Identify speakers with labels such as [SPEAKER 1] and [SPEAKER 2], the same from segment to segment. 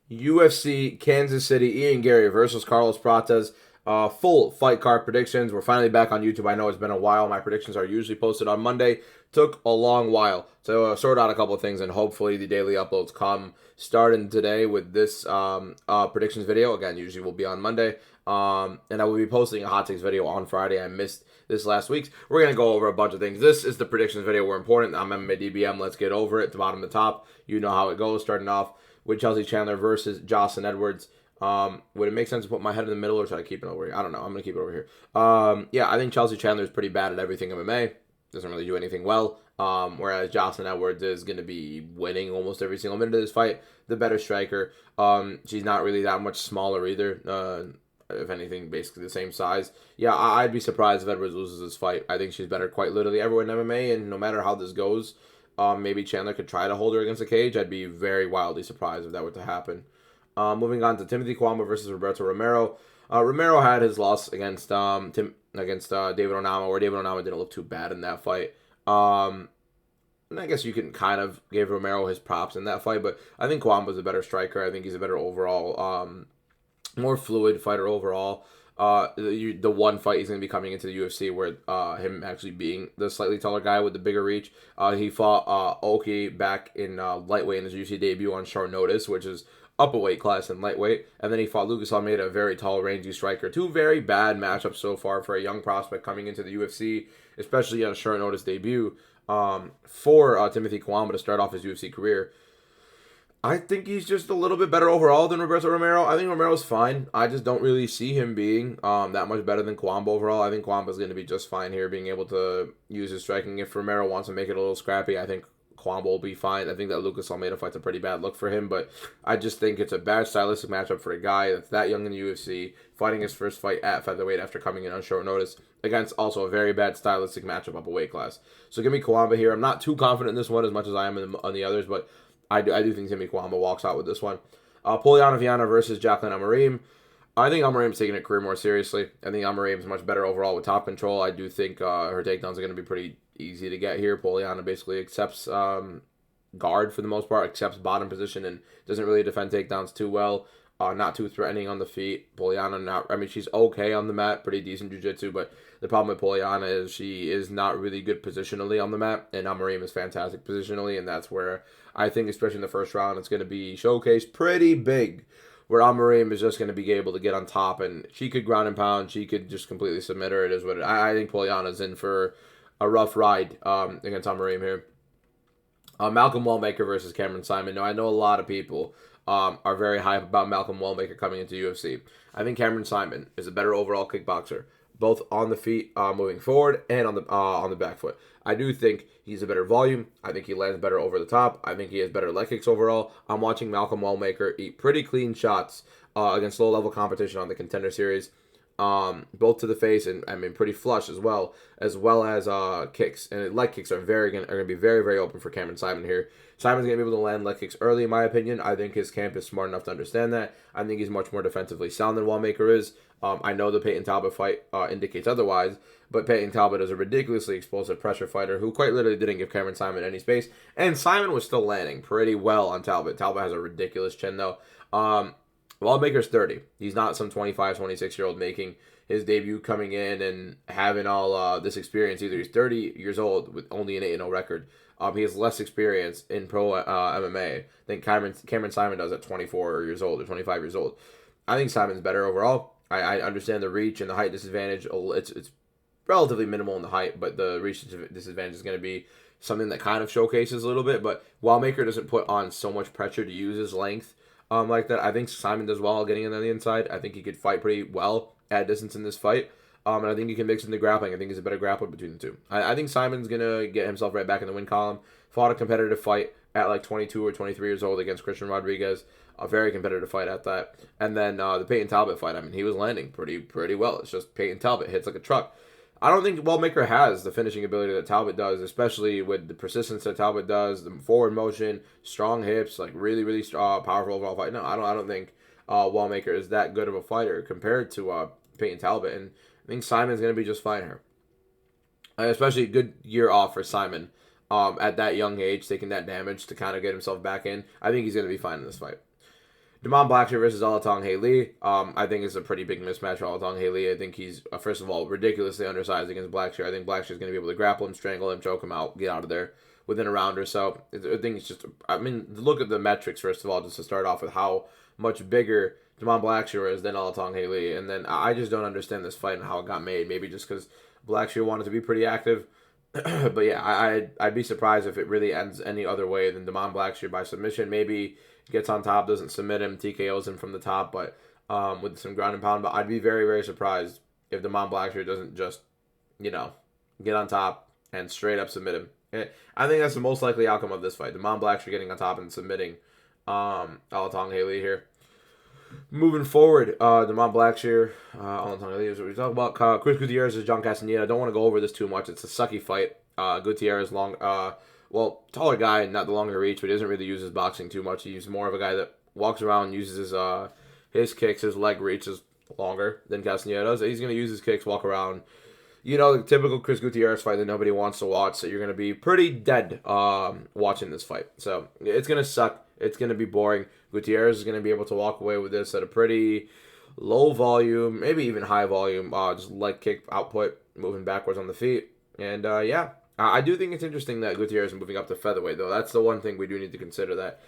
[SPEAKER 1] UFC Kansas City Ian Gary versus Carlos Prates. Full fight card predictions. We're finally back on YouTube. I know it's been a while. My predictions are usually posted on Monday. Took a long while to sort out a couple of things, and hopefully the daily uploads come starting today with this predictions video. Again, usually will be on Monday. And I will be posting a hot takes video on Friday. I missed this last week's. We're going to go over a bunch of things. This is the predictions video. We're important. I'm MMA DBM. Let's get over it. The bottom to top. You know how it goes. Starting off with Chelsea Chandler versus Jocelyn Edwards. Would it make sense to put my head in the middle, or should I keep it over here? I don't know. I'm going to keep it over here. Yeah, I think Chelsea Chandler is pretty bad at everything MMA. Doesn't really do anything well. Whereas Jocelyn Edwards is going to be winning almost every single minute of this fight. The better striker. She's not really that much smaller either. If anything, basically the same size. Yeah, I'd be surprised if Edwards loses this fight. I think she's better quite literally everywhere in MMA, and no matter how this goes, maybe Chandler could try to hold her against the cage. I'd be very wildly surprised if that were to happen. Moving on to Timothy Kwamba versus Roberto Romero. Romero had his loss against David Onama, where David Onama didn't look too bad in that fight. And I guess you can kind of give Romero his props in that fight, but I think Kwamba's a better striker. I think he's a better overall, more fluid fighter overall. The one fight he's going to be coming into the UFC where him actually being the slightly taller guy with the bigger reach. He fought Oki back in lightweight in his UFC debut on short notice, which is up a weight class in lightweight. And then he fought Lucas Almeida, a very tall, rangy striker. Two very bad matchups so far for a young prospect coming into the UFC, especially on a short notice debut for Timothy Kwamba to start off his UFC career. I think he's just a little bit better overall than Roberto Romero. I think Romero's fine. I just don't really see him being that much better than Kwamba overall. I think Kwamba's going to be just fine here, being able to use his striking. If Romero wants to make it a little scrappy, I think Kwamba will be fine. I think that Lucas Almeida fight's a pretty bad look for him, but I just think it's a bad stylistic matchup for a guy that's that young in the UFC, fighting his first fight at featherweight after coming in on short notice, against also a very bad stylistic matchup up a weight class. So give me Kwamba here. I'm not too confident in this one as much as I am on the others, but I do think Timmy Kwamba walks out with this one. Poliana Viana versus Jacqueline Amarim. I think Amarim's taking her career more seriously. I think Amarim's much better overall with top control. I do think her takedowns are going to be pretty easy to get here. Poliana basically accepts guard for the most part, accepts bottom position, and doesn't really defend takedowns too well. Not too threatening on the feet. Poliana, she's okay on the mat, pretty decent jiu-jitsu, but the problem with Poliana is she is not really good positionally on the mat, and Amarim is fantastic positionally, and that's where I think, especially in the first round, it's going to be showcased pretty big, where Amarim is just going to be able to get on top, and she could ground and pound, she could just completely submit her. It is what I think Poliana's in for a rough ride against Amarim here. Malcolm Wellmaker versus Cameron Simon. Now, I know a lot of people are very hype about Malcolm Wellmaker coming into UFC. I think Cameron Simon is a better overall kickboxer, both on the feet, moving forward, and on the back foot. I do think he's a better volume. I think he lands better over the top. I think he has better leg kicks overall. I'm watching Malcolm Wellmaker eat pretty clean shots against low-level competition on the Contender Series, both to the face and pretty flush as well as kicks, and leg kicks are going to be very, very open for Cameron Simon here. Simon's going to be able to land leg kicks early, in my opinion. I think his camp is smart enough to understand that. I think he's much more defensively sound than Wellmaker is. I know the Peyton Talbot fight indicates otherwise, but Peyton Talbot is a ridiculously explosive pressure fighter who quite literally didn't give Cameron Simon any space, and Simon was still landing pretty well on Talbot. Talbot has a ridiculous chin, though. Wellmaker's 30. He's not some 25, 26-year-old making his debut coming in and having all this experience either. He's 30 years old with only an 8-0 record. He has less experience in pro MMA than Cameron Simon does at 24 years old or 25 years old. I think Simon's better overall. I understand the reach and the height disadvantage. It's relatively minimal in the height, but the reach disadvantage is going to be something that kind of showcases a little bit. But Wellmaker doesn't put on so much pressure to use his length like that. I think Simon does well getting in on the inside. I think he could fight pretty well at distance in this fight. And I think he can mix in the grappling. I think he's a better grappler between the two. I think Simon's going to get himself right back in the win column. Fought a competitive fight at like 22 or 23 years old against Christian Rodriguez. A very competitive fight at that. And then the Peyton Talbot fight, he was landing pretty well. It's just Peyton Talbot hits like a truck. I don't think Wellmaker has the finishing ability that Talbot does, especially with the persistence that Talbot does, the forward motion, strong hips, like really, really powerful overall fight. No, I don't think Wellmaker is that good of a fighter compared to Peyton Talbot, and I think Simon's going to be just fine here. Especially a good year off for Simon at that young age, taking that damage to kind of get himself back in. I think he's going to be fine in this fight. Damon Blackshear versus Alatong Haley. I think it's a pretty big mismatch for Alatong Haley. I think he's, first of all, ridiculously undersized against Blackshear. I think Blackshear's going to be able to grapple him, strangle him, choke him out, get out of there within a round or so. I think it's just, I mean, look at the metrics, first of all, just to start off with how much bigger Damon Blackshear is than Alatong Haley. And then I just don't understand this fight and how it got made. Maybe just because Blackshear wanted to be pretty active. But yeah, I'd be surprised if it really ends any other way than Damon Blackshear by submission. Maybe gets on top, doesn't submit him, TKOs him from the top, but with some ground and pound. But I'd be very, very surprised if Damon Blackshear doesn't just, get on top and straight up submit him. I think that's the most likely outcome of this fight. Damon Blackshear getting on top and submitting Alatong Haley here. Moving forward, Damon Blackshear, Alatong Haley is what we talk about. Chris Gutierrez is John Castaneda. I don't want to go over this too much. It's a sucky fight. Gutierrez taller guy, not the longer reach, but he doesn't really use his boxing too much. He's more of a guy that walks around, uses his kicks, his leg reach is longer than Castaneda does. He's going to use his kicks, walk around. The typical Chris Gutierrez fight that nobody wants to watch, so you're going to be pretty dead watching this fight. So it's going to suck. It's going to be boring. Gutierrez is going to be able to walk away with this at a pretty low volume, maybe even high volume, just leg kick output, moving backwards on the feet. And I do think it's interesting that Gutierrez is moving up to featherweight, though. That's the one thing we do need to consider, that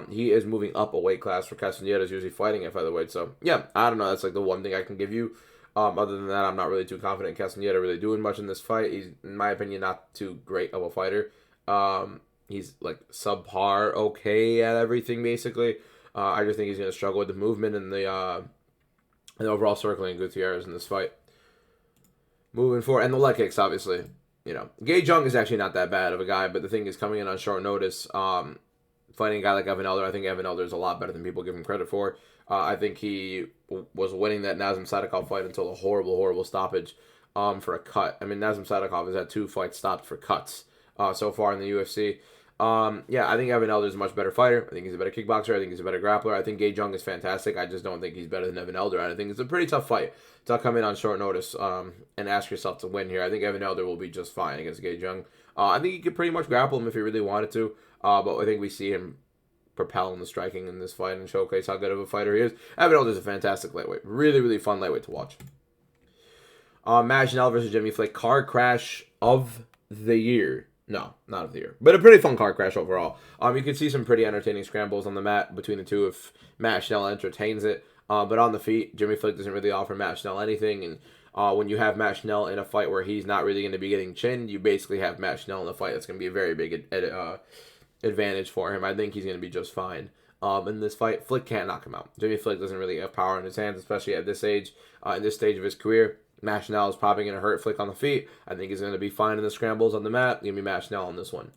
[SPEAKER 1] he is moving up a weight class, for Castaneda is usually fighting at featherweight. So, yeah, I don't know. That's like the one thing I can give you. Other than that, I'm not really too confident in Castaneda really doing much in this fight. He's, in my opinion, not too great of a fighter. He's like subpar okay at everything, basically. I just think he's going to struggle with the movement and the overall circling Gutierrez in this fight. Moving forward, and the leg kicks, obviously. Gage Jung is actually not that bad of a guy, but the thing is, coming in on short notice, fighting a guy like Evan Elder, I think Evan Elder is a lot better than people give him credit for. I think he was winning that Nazem Sadikov fight until a horrible, horrible stoppage for a cut. I mean, Nazem Sadikov has had 2 fights stopped for cuts so far in the UFC. I think Evan Elder is a much better fighter. I think he's a better kickboxer. I think he's a better grappler. I think Gage Jung is fantastic. I just don't think he's better than Evan Elder. And I think it's a pretty tough fight to come in on short notice and ask yourself to win here. I think Evan Elder will be just fine against Gage Jung. I think he could pretty much grapple him if he really wanted to. But I think we see him propel in the striking in this fight and showcase how good of a fighter he is. Evan Elder is a fantastic lightweight. Really, really fun lightweight to watch. Matt Schnell versus Jimmy Flake. Car crash of the year. No, not of the year. But a pretty fun car crash overall. You can see some pretty entertaining scrambles on the mat between the two if Matt Schnell entertains it. But on the feet, Jimmy Flake doesn't really offer Matt Schnell anything. And when you have Matt Schnell in a fight where he's not really going to be getting chinned, you basically have Matt Schnell in a fight that's going to be a very big advantage for him. I think he's going to be just fine in this fight. Flick can't knock him out. Jimmy Flick doesn't really have power in his hands, especially at this age, in this stage of his career. Matt Schnell is probably going to hurt Flick on the feet. I think he's going to be fine in the scrambles on the mat. Give me Matt Schnell on this one.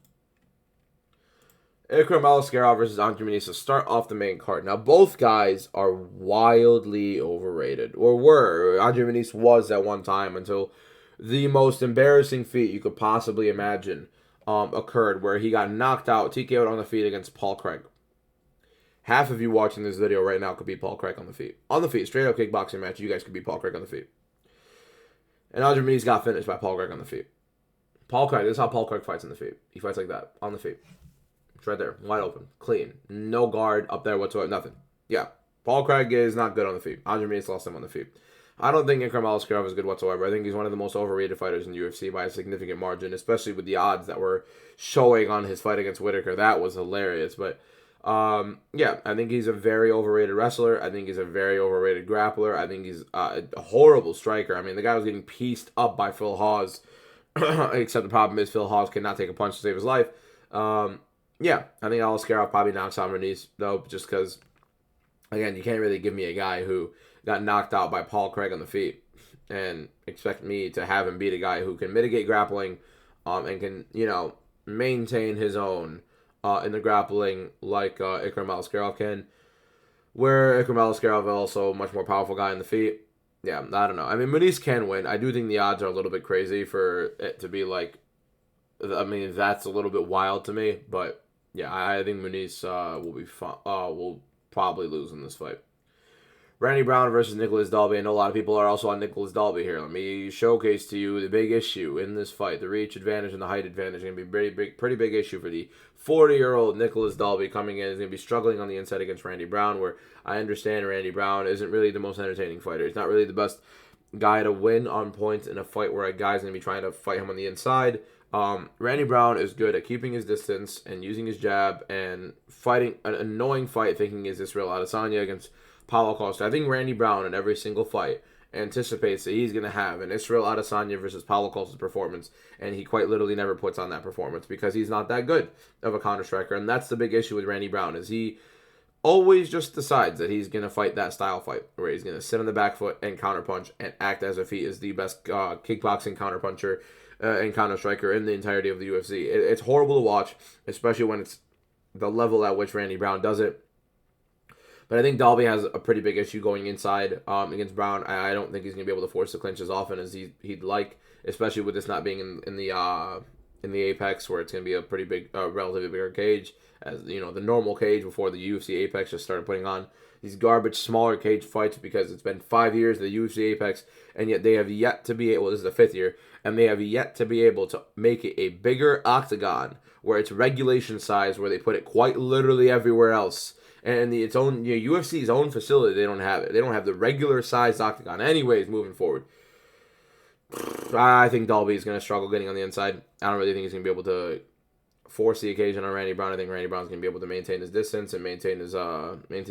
[SPEAKER 1] Ikram Aliskerov versus Andre Muniz to start off the main card. Now, both guys are wildly overrated, or were. Andre Muniz was at one time until the most embarrassing feat you could possibly imagine occurred, where he got knocked out, TKO'd on the feet against Paul Craig. Half of you watching this video right now could beat Paul Craig on the feet. On the feet, straight up kickboxing match, you guys could beat Paul Craig on the feet. And Andre Muniz got finished by Paul Craig on the feet. Paul Craig, this is how Paul Craig fights on the feet. He fights like that, on the feet. It's right there, wide open, clean. No guard up there whatsoever, nothing. Yeah, Paul Craig is not good on the feet. Andre Muniz lost him on the feet. I don't think Ikram Aliskerov is good whatsoever. I think he's one of the most overrated fighters in the UFC by a significant margin, especially with the odds that were showing on his fight against Whitaker. That was hilarious. But, I think he's a very overrated wrestler. I think he's a very overrated grappler. I think he's a horrible striker. I mean, the guy was getting pieced up by Phil Hawes, except the problem is Phil Hawes cannot take a punch to save his life. I think Aliskerov probably knocks out Muniz, though, just because, again, you can't really give me a guy who got knocked out by Paul Craig on the feet and expect me to have him beat a guy who can mitigate grappling and can, maintain his own in the grappling like Ikram Aliskerov can, where Ikram Aliskerov is also a much more powerful guy in the feet. Yeah, I don't know. I mean, Muniz can win. I do think the odds are a little bit crazy for it to be like, I mean, that's a little bit wild to me, but yeah, I think Muniz will be fun, will probably lose in this fight. Randy Brown versus Nicholas Dalby. I know a lot of people are also on Nicholas Dalby here. Let me showcase to you the big issue in this fight. The reach advantage and the height advantage are going to be a pretty big issue for the 40-year-old Nicholas Dalby coming in. Is going to be struggling on the inside against Randy Brown, where I understand Randy Brown isn't really the most entertaining fighter. He's not really the best guy to win on points in a fight where a guy's going to be trying to fight him on the inside. Randy Brown is good at keeping his distance and using his jab and fighting an annoying fight, thinking is Israel Adesanya against Paulo Costa. I think Randy Brown in every single fight anticipates that he's going to have an Israel Adesanya versus Paulo Costa performance, and he quite literally never puts on that performance because he's not that good of a counter striker, and that's the big issue with Randy Brown is he always just decides that he's going to fight that style fight where he's going to sit on the back foot and counterpunch and act as if he is the best kickboxing counterpuncher and counter striker in the entirety of the UFC. It's horrible to watch, especially when it's the level at which Randy Brown does it. But I think Dalby has a pretty big issue going inside against Brown. I don't think he's going to be able to force the clinch as often as he'd like, especially with this not being in the Apex, where it's going to be a pretty big, relatively bigger cage, as you know, the normal cage before the UFC Apex just started putting on these garbage smaller cage fights because it's been 5 years of the UFC Apex, and yet they have yet to be able. This is the 5th year, and they have yet to be able to make it a bigger octagon where it's regulation size, where they put it quite literally everywhere else. And its own, UFC's own facility, they don't have it. They don't have the regular sized octagon. Anyways, moving forward, I think Dalby is going to struggle getting on the inside. I don't really think he's going to be able to force the occasion on Randy Brown. I think Randy Brown's going to be able to maintain his distance and maintain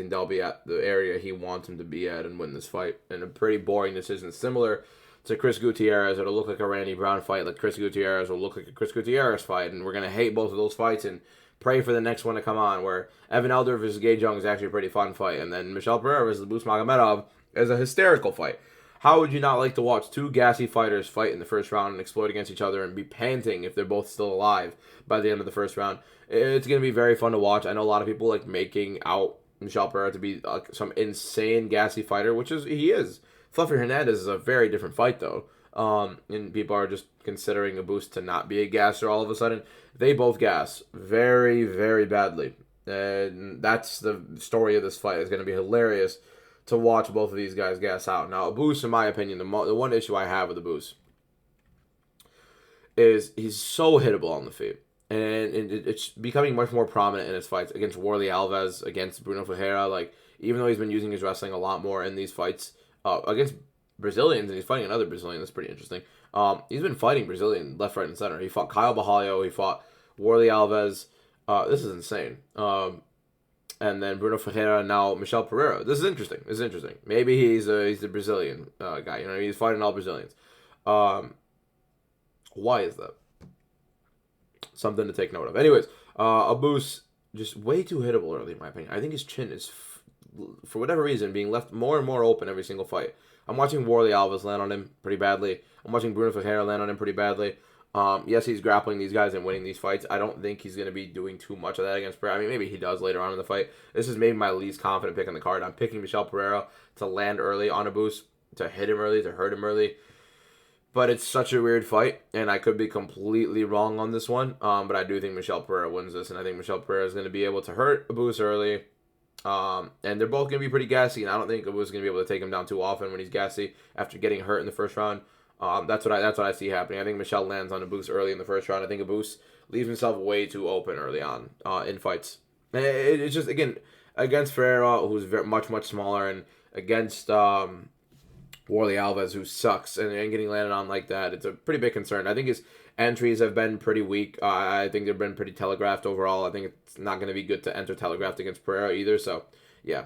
[SPEAKER 1] Dalby at the area he wants him to be at and win this fight in a pretty boring decision, similar to Chris Gutierrez. It'll look like a Randy Brown fight, like Chris Gutierrez will look like a Chris Gutierrez fight, and we're going to hate both of those fights and pray for the next one to come on, where Evan Elder versus Gay Jung is actually a pretty fun fight, and then Michel Pereira versus Bus Magomedov is a hysterical fight. How would you not like to watch two gassy fighters fight in the first round and explode against each other and be panting if they're both still alive by the end of the first round? It's going to be very fun to watch. I know a lot of people like making out Michel Pereira to be some insane gassy fighter, which is he is. Fluffy Hernandez is a very different fight, though. And people are just considering a boost to not be a gasser all of a sudden. They both gas very, very badly. And that's the story of this fight. It's going to be hilarious to watch both of these guys gas out. Now, Abus, in my opinion, the one issue I have with Abus is he's so hittable on the feet. And it's becoming much more prominent in his fights against Warley Alves, against Bruno Ferreira. Like, even though he's been using his wrestling a lot more in these fights, against Brazilians, and he's fighting another Brazilian. That's pretty interesting. He's been fighting Brazilian left, right, and center. He fought Kyle Bahalio. He fought Warley Alves. This is insane. And then Bruno Ferreira, now Michel Pereira. This is interesting. Maybe he's a Brazilian guy. You know, he's fighting all Brazilians. Why is that? Something to take note of. Anyways, Abus just way too hittable early, in my opinion. I think his chin is, for whatever reason, being left more and more open every single fight. I'm watching Warley Alves land on him pretty badly. I'm watching Bruno Ferreira land on him pretty badly. Yes, he's grappling these guys and winning these fights. I don't think he's going to be doing too much of that against Pereira. I mean, maybe he does later on in the fight. This is maybe my least confident pick on the card. I'm picking Michel Pereira to land early on Abus, to hit him early, to hurt him early. But it's such a weird fight, and I could be completely wrong on this one. But I do think Michel Pereira wins this, and I think Michel Pereira is going to be able to hurt Abus early. And they're both going to be pretty gassy, and I don't think Abus is going to be able to take him down too often when he's gassy after getting hurt in the first round. That's what I see happening. I think Michel lands on Abus early in the first round. I think Abus leaves himself way too open early on in fights. And it's just, again, against Ferreira, who's much, much smaller, and against Warley Alves, who sucks, and getting landed on like that, it's a pretty big concern. I think his entries have been pretty weak. I think they've been pretty telegraphed overall. I think it's not going to be good to enter telegraphed against Pereira either, so, yeah.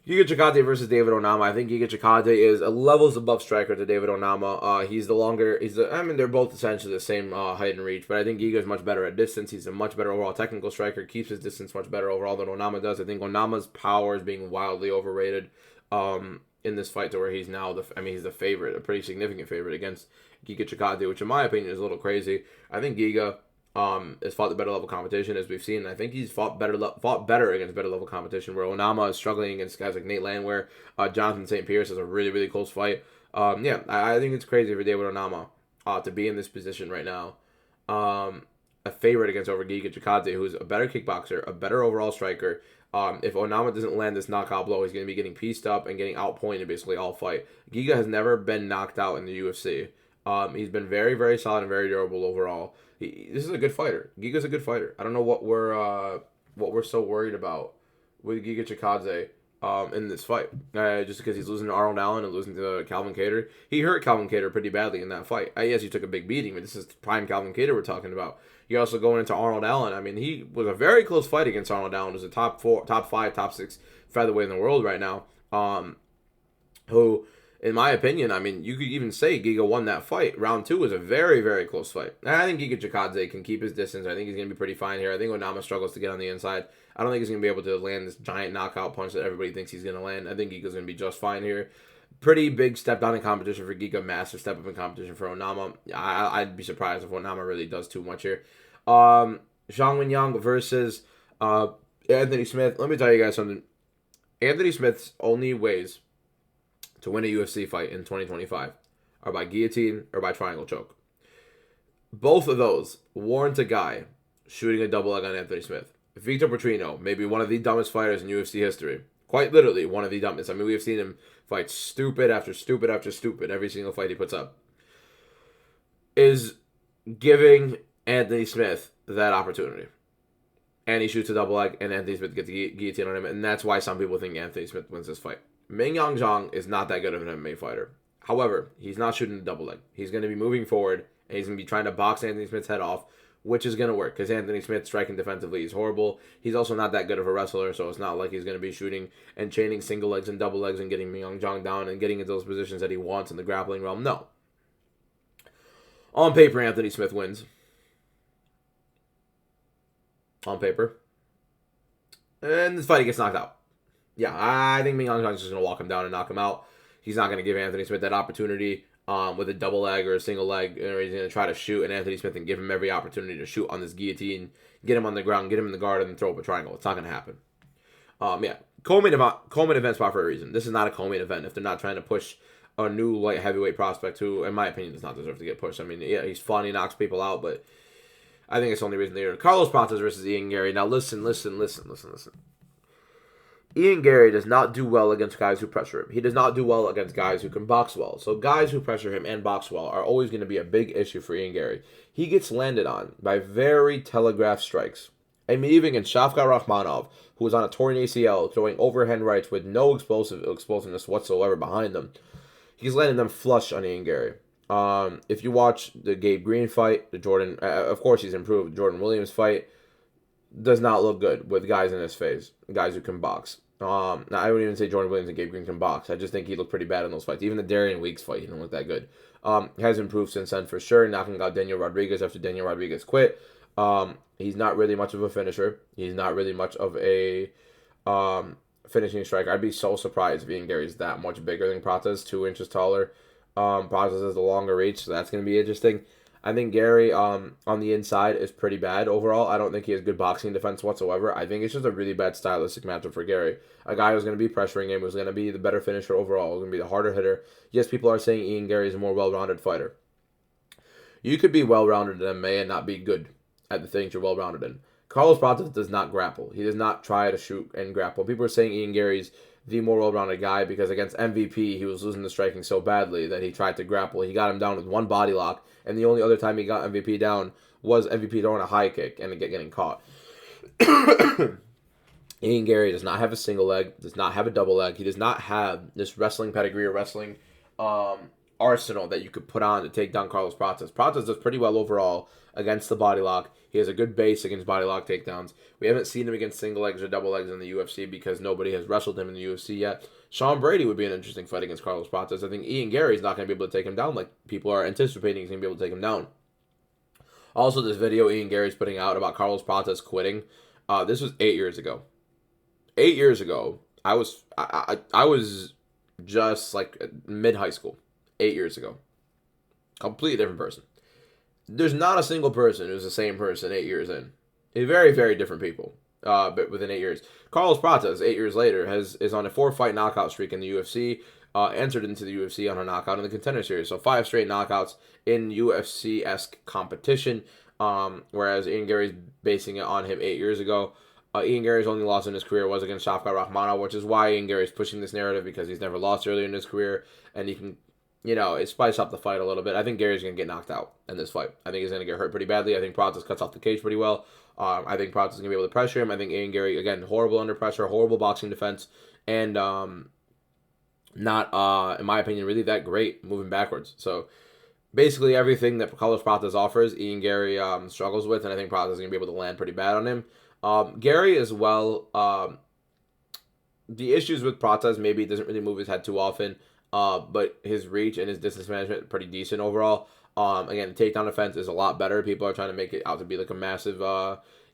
[SPEAKER 1] Giga Chikadze versus David Onama. I think Giga Chikadze is a levels above striker to David Onama. They're both essentially the same height and reach, but I think Giga is much better at distance. He's a much better overall technical striker, keeps his distance much better overall than Onama does. I think Onama's power is being wildly overrated in this fight, to where he's now he's the favorite, a pretty significant favorite against Giga Chikadze, which in my opinion is a little crazy. I think Giga has fought the better level competition, as we've seen. I think he's fought better against better level competition, where Onama is struggling against guys like Nate Landwehr. Jonathan St. Pierce is a really, really close fight. I think it's crazy for David Onama to be in this position right now. A favorite against over Giga Chikadze, who's a better kickboxer, a better overall striker, If Onama doesn't land this knockout blow, he's going to be getting pieced up and getting outpointed basically all fight. Giga has never been knocked out in the UFC. He's been very, very solid and very durable overall. This is a good fighter. Giga's a good fighter. I don't know what we're so worried about with Giga Chikadze in this fight. Just because he's losing to Arnold Allen and losing to Calvin Kattar. He hurt Calvin Kattar pretty badly in that fight. Yes, he took a big beating, but this is prime Calvin Kattar we're talking about. You're also going into Arnold Allen. I mean, he was a very close fight against Arnold Allen. He was a top 4, top 5, top 6 featherweight in the world right now. Who, in my opinion, I mean, you could even say Giga won that fight. Round 2 was a very, very close fight. I think Giga Chikadze can keep his distance. I think he's going to be pretty fine here. I think Onama struggles to get on the inside. I don't think he's going to be able to land this giant knockout punch that everybody thinks he's going to land. I think Giga's going to be just fine here. Pretty big step down in competition for Giga. Massive step up in competition for Onama. I'd be surprised if Onama really does too much here. Zhang Wenyang versus Anthony Smith. Let me tell you guys something. Anthony Smith's only ways to win a UFC fight in 2025 are by guillotine or by triangle choke. Both of those warrant a guy shooting a double leg on Anthony Smith. Victor Petrino, maybe one of the dumbest fighters in UFC history. Quite literally, one of the dumbest. I mean, we have seen him fight stupid after stupid after stupid every single fight he puts up. Is giving Anthony Smith that opportunity. And he shoots a double leg, and Anthony Smith gets the guillotine on him, and that's why some people think Anthony Smith wins this fight. Mingyang Zhang is not that good of an MMA fighter. However, he's not shooting a double leg. He's going to be moving forward, and he's going to be trying to box Anthony Smith's head off, which is going to work, because Anthony Smith striking defensively is horrible. He's also not that good of a wrestler, so it's not like he's going to be shooting and chaining single legs and double legs and getting Mingyang Zhang down and getting into those positions that he wants in the grappling realm. No. On paper, Anthony Smith wins. On paper. And this fight, he gets knocked out. Yeah, I think Mingyang Zhang is just going to walk him down and knock him out. He's not going to give Anthony Smith that opportunity with a double leg or a single leg. Or he's going to try to shoot at Anthony Smith and give him every opportunity to shoot on this guillotine, get him on the ground, get him in the guard, and then throw up a triangle. It's not going to happen. Yeah, co-main event spot for a reason. This is not a co-main event if they're not trying to push a new light heavyweight prospect who, in my opinion, does not deserve to get pushed. I mean, yeah, he's fun, he knocks people out, but I think it's the only reason they're Carlos Pratas versus Ian Gary. Now listen. Ian Gary does not do well against guys who pressure him. He does not do well against guys who can box well. So guys who pressure him and box well are always going to be a big issue for Ian Gary. He gets landed on by very telegraphed strikes. I mean, even against Shavkat Rakhmonov, who was on a torn ACL, throwing overhand rights with no explosiveness whatsoever behind them, he's landing them flush on Ian Gary. If you watch the Gabe Green fight, the Jordan, of course he's improved. Jordan Williams fight does not look good with guys in his face, guys who can box. Now I wouldn't even say Jordan Williams and Gabe Green can box. I just think he looked pretty bad in those fights. Even the Darian Weeks fight, he didn't look that good. Has improved since then for sure, knocking out Daniel Rodriguez after Daniel Rodriguez quit. He's not really much of a finisher. He's not really much of a finishing striker. I'd be so surprised if Ian Gary's that much bigger than Pratas, 2 inches taller. Pratas has the longer reach, so that's going to be interesting. I think Gary on the inside is pretty bad overall. I don't think he has good boxing defense whatsoever. I think it's just a really bad stylistic matchup for Gary. A guy who's going to be pressuring him, who's going to be the better finisher overall, who's going to be the harder hitter. Yes, people are saying Ian Gary is a more well-rounded fighter. You could be well-rounded in MMA and not be good at the things you're well-rounded in. Carlos Pratas does not grapple. He does not try to shoot and grapple. People are saying Ian Gary's the more well-rounded guy because against MVP, he was losing the striking so badly that he tried to grapple. He got him down with one body lock, and the only other time he got MVP down was MVP throwing a high kick and getting caught. Ian Gary does not have a single leg, does not have a double leg. He does not have this wrestling pedigree or wrestling arsenal that you could put on to take down Carlos Pratas. Pratas does pretty well overall against the body lock. He has a good base against body lock takedowns. We haven't seen him against single legs or double legs in the UFC because nobody has wrestled him in the UFC yet. Sean Brady would be an interesting fight against Carlos Pratas. I think Ian Gary is not going to be able to take him down like people are anticipating he's going to be able to take him down. Also, this video Ian Gary's putting out about Carlos Pratas quitting, this was 8 years ago. 8 years ago, I was just like mid-high school. 8 years ago. Completely different person. There's not a single person who's the same person 8 years in. They're very, very different people. But within 8 years. Carlos Pratas, 8 years later, is on a 4-fight knockout streak in the UFC. Entered into the UFC on a knockout in the Contender Series. So 5 straight knockouts in UFC-esque competition. Whereas Ian Gary's basing it on him 8 years ago. Ian Gary's only loss in his career was against Shafkat Rakhmonov, which is why Ian Gary's pushing this narrative, because he's never lost earlier in his career, and he can, it spice up the fight a little bit. I think Gary's going to get knocked out in this fight. I think he's going to get hurt pretty badly. I think Pratas cuts off the cage pretty well. I think Pratas is going to be able to pressure him. I think Ian Gary, again, horrible under pressure, horrible boxing defense, and not, in my opinion, really that great moving backwards. So basically everything that Carlos Pratas offers, Ian Gary struggles with, and I think Pratas is going to be able to land pretty bad on him. Gary as well, the issues with Pratas, maybe he doesn't really move his head too often, but his reach and his distance management pretty decent overall. Again, the takedown defense is a lot better. People are trying to make it out to be like a massive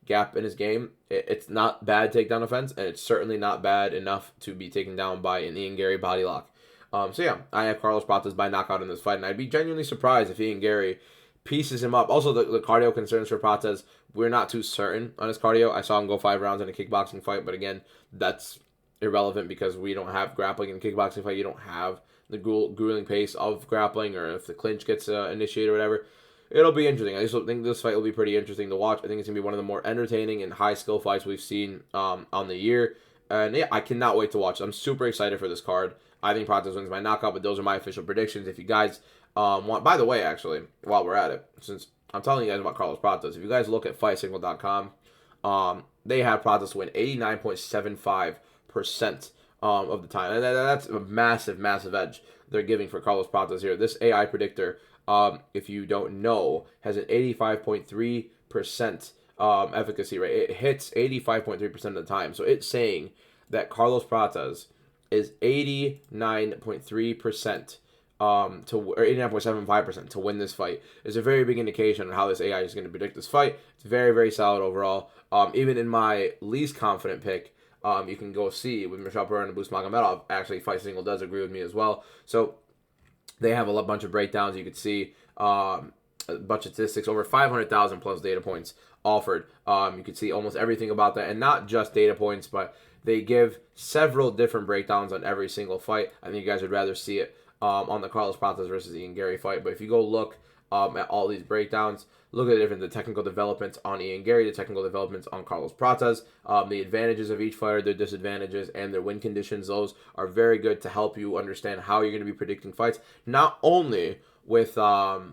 [SPEAKER 1] gap in his game. It's not bad takedown defense, and it's certainly not bad enough to be taken down by an Ian Gary body lock. So yeah, I have Carlos Pratas by knockout in this fight, and I'd be genuinely surprised if Ian Gary pieces him up. Also, the cardio concerns for Pratas, we're not too certain on his cardio. I saw him go 5 rounds in a kickboxing fight, but again, that's irrelevant because we don't have grappling in a kickboxing fight. You don't have the grueling pace of grappling, or if the clinch gets initiated or whatever. It'll be interesting. I just think this fight will be pretty interesting to watch. I think it's going to be one of the more entertaining and high-skill fights we've seen on the year. And yeah, I cannot wait to watch. I'm super excited for this card. I think Pratas wins by knockout, but those are my official predictions. If you guys want... By the way, actually, while we're at it, since I'm telling you guys about Carlos Pratas, if you guys look at FightSignal.com, they have Pratas win 89.75% of the time. And that's a massive, massive edge they're giving for Carlos Pratas here. This AI predictor, if you don't know, has an 85.3% efficacy rate. It hits 85.3% of the time. So it's saying that Carlos Pratas is 89.3% or 89.75% to win this fight. Is a very big indication on how this AI is going to predict this fight. It's very, very solid overall. Even in my least confident pick, you can go see with Michelle Pereira and Abus Magomedov. Actually, Fight Single does agree with me as well. So they have a bunch of breakdowns. You could see a bunch of statistics, over 500,000 plus data points offered. You could see almost everything about that, and not just data points, but they give several different breakdowns on every single fight. I think you guys would rather see it on the Carlos Pratas versus Ian Gary fight. But if you go look at all these breakdowns, look at the technical developments on Ian Gary, the technical developments on Carlos Pratas, the advantages of each fighter, their disadvantages, and their win conditions. Those are very good to help you understand how you're going to be predicting fights, not only with the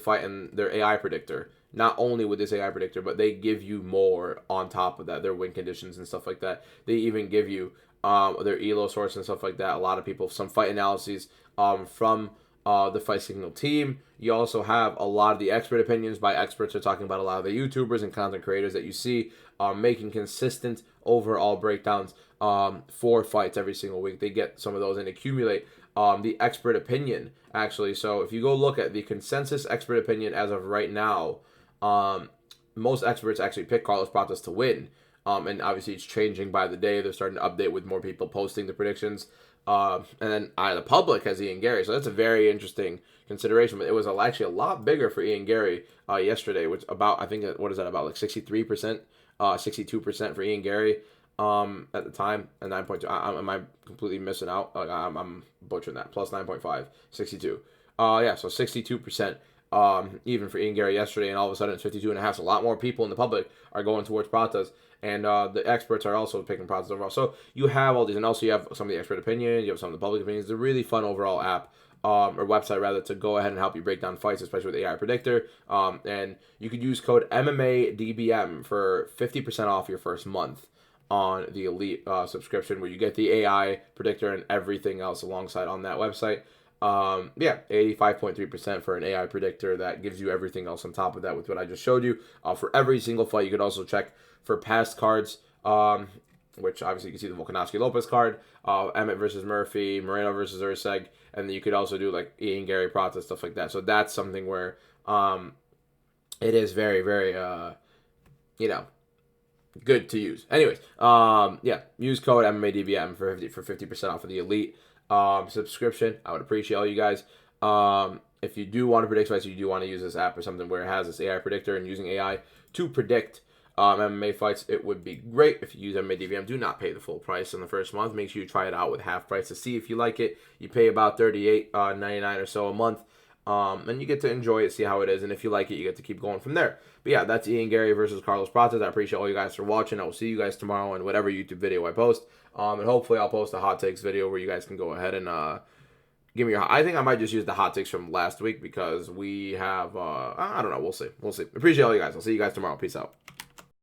[SPEAKER 1] fight and their AI predictor, not only with this AI predictor, but they give you more on top of that, their win conditions and stuff like that. They even give you their ELO source and stuff like that. A lot of people, some fight analyses from the Fight Signal team. You also have a lot of the expert opinions by experts. Are talking about a lot of the YouTubers and content creators that you see making consistent overall breakdowns for fights every single week. They get some of those and accumulate the expert opinion, actually. So if you go look at the consensus expert opinion as of right now, most experts actually pick Carlos Pratas to win. And obviously it's changing by the day. They're starting to update with more people posting the predictions. And then the public has Ian Gary. So that's a very interesting consideration. But it was actually a lot bigger for Ian Gary yesterday, which about, I think, what is that, about like 63%, 62% for Ian Gary at the time, and 9.2. Am I completely missing out? I'm butchering that. Plus 9.5, 62. Yeah, so 62%. Even for Ian Gary yesterday, and all of a sudden it's 52.5. So a lot more people in the public are going towards Pratas, and the experts are also picking Pratas overall. So you have all these, and also you have some of the expert opinions, you have some of the public opinions. It's a really fun overall app, or website rather, to go ahead and help you break down fights, especially with AI Predictor. And you could use code MMADBM for 50% off your first month on the Elite subscription, where you get the AI Predictor and everything else alongside on that website. 85.3% for an AI predictor that gives you everything else on top of that with what I just showed you. For every single fight, you could also check for past cards, which obviously you can see the Volkanovski Lopez card, Emmett versus Murphy, Moreno versus Urseg, and then you could also do like Ian Gary Prata, stuff like that. So that's something where it is very, very, good to use. Anyways, use code MMADBM for 50% off of the Elite subscription. I would appreciate all you guys. If you do want to predict fights, you do want to use this app or something where it has this AI predictor and using AI to predict MMA fights, it would be great if you use MMADBM. Do not pay the full price in the first month. Make sure you try it out with half price to see if you like it. You pay about $38.99 or so a month. And you get to enjoy it, see how it is, and if you like it, you get to keep going from there. But yeah, that's Ian Gary versus Carlos Prates. I appreciate all you guys for watching. I will see you guys tomorrow in whatever YouTube video I post. And hopefully I'll post a hot takes video where you guys can go ahead and give me your. I think I might just use the hot takes from last week because we have. I don't know. We'll see. We'll see. Appreciate all you guys. I'll see you guys tomorrow. Peace out.